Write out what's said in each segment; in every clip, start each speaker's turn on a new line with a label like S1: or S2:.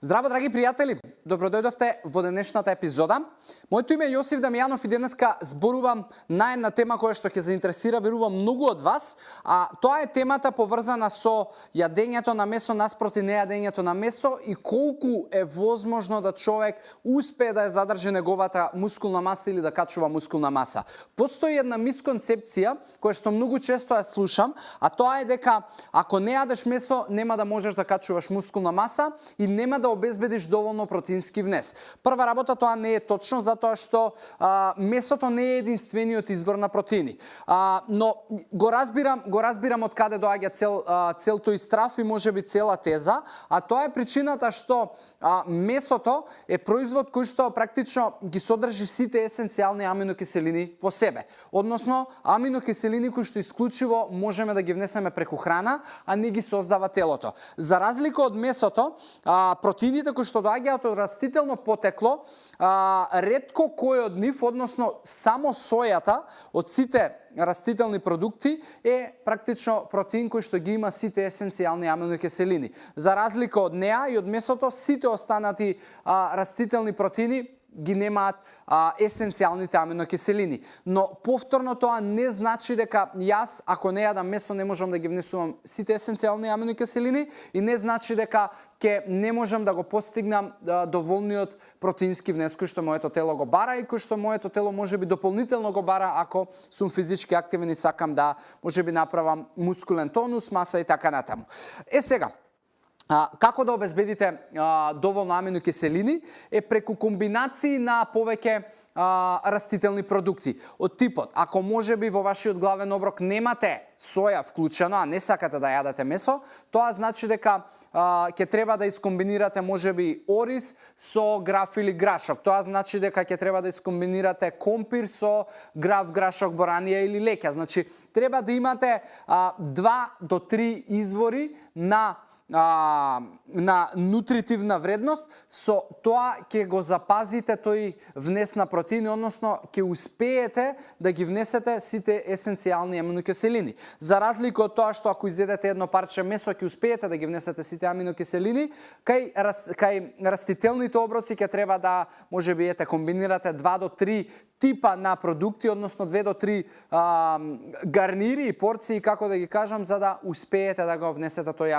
S1: Здраво, драги пријатели! Добродојдовте во денешната епизода. Моето име е Јосиф Дамјанов и денеска зборувам на една тема која што ќе заинтересира, верувам, многу од вас, а тоа е темата поврзана со јадењето на месо наспроти нејадењето на месо и колку е возможно да човек успее да ја задржи неговата мускулна маса или да качува мускулна маса. Постои една мисконцепција која што многу често ја слушам, а тоа е дека ако не јадеш месо, нема да можеш да качуваш мускулна маса и нема да обезбедиш доволно протеински внес. Прва работа, тоа не е точно, затоа што месото не е единствениот извор на протеини. Но го разбирам од каде доаѓа цел тој страв и можеби цела теза, а тоа е причината што месото е производ кој што практично ги содржи сите есенцијални аминокиселини во себе. Односно, аминокиселини кои што исклучиво можеме да ги внесеме преку храна, а не ги создава телото. За разлика од месото, протеините кои што доаѓаат од растително потекло, ретко кој од нив, односно само сојата од сите растителни продукти е практично протеин кој што ги има сите есенцијални аминокиселини. За разлика од неа и од месото, сите останати растителни протеини ги немаат есенцијалните аминокиселини. Но повторно тоа не значи дека јас, ако не јадам месо, не можам да ги внесувам сите есенцијални аминокиселини и не значи дека ќе не можам да го постигнам доволниот протеински внес кој што моето тело го бара и кој што моето тело можеби дополнително го бара ако сум физички активен и сакам да можеби направам мускулен тонус, маса и така натаму. Сега, како да обезбедите доволно аминокиселини е преку комбинации на повеќе растителни продукти. Од типот, ако можеби во вашиот главен оброк немате соја вклучено, а не сакате да јадете месо, тоа значи дека ќе треба да искомбинирате можеби ориз со граф или грашок. Тоа значи дека ќе треба да искомбинирате компир со граф, грашок, боранија или леќа. Значи, треба да имате 2 до 3 извори на нутритивна вредност, со тоа ќе го запазите тој внес на протеини, односно ќе успеете да ги внесете сите есенцијални аминокиселини. За разлика од тоа што ако изедете едно парче месо, ќе успеете да ги внесете сите аминокиселини, кај растителните оброци ќе треба да можеби комбинирате 2 до 3 типа на продукти, односно 2 до 3 гарнири и порции, како да ги кажам, за да успеете да го внесете тој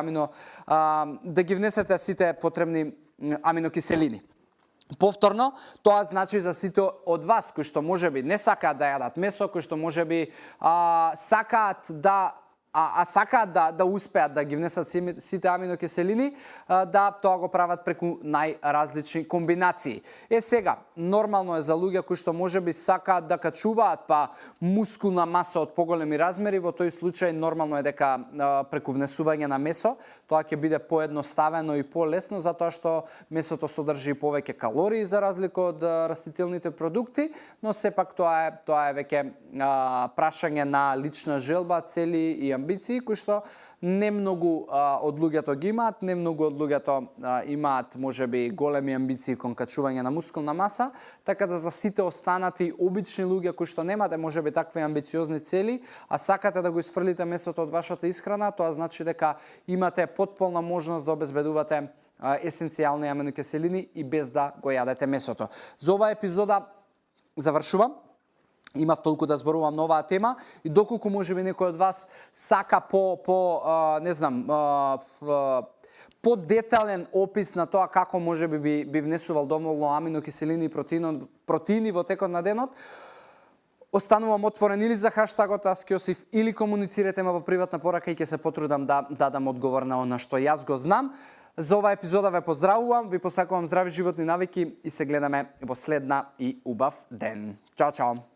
S1: да ги внесете сите потребни аминокиселини. Повторно, тоа значи за сите од вас кои што можеби не сакаат да јадат месо, кои што можеби сакаат да успеат да ги внесат сите аминокиселини, да тоа го прават преку најразлични комбинации. Сега, нормално е за луѓе кои што можеби сакаат да качуваат мускулна маса од поголеми размери, во тој случај нормално е дека преку внесување на месо, тоа ќе биде поедноставено и полесно, затоа што месото содржи повеќе калории за разлика од растителните продукти, но сепак тоа е веќе прашање на лична желба, цели и амбиции кои што не многу од луѓето ги имаат, не многу од луѓето имаат можеби големи амбиции кон качување на мускулна маса, така да за сите останати обични луѓе кои што немате можеби такви амбициозни цели, а сакате да го исфрлите месото од вашата исхрана, тоа значи дека имате потполна можност да обезбедувате есенцијални аминокиселини и без да го јадете месото. За оваа епизода завршувам. Имав толку да зборувам на оваа тема и доколку можеби некој од вас сака по-детален опис на тоа како можеби би внесувал доволно аминокиселини и протеини во текот на денот, останувам отворен или за хаштагот #AskJosif или комуницирате ме во приватна порака и ќе се потрудам да дадам одговор на она што јас го знам. За оваа епизода ве поздравувам, ви посакувам здрави животни навики и се гледаме во следна и убав ден. Чао, чао!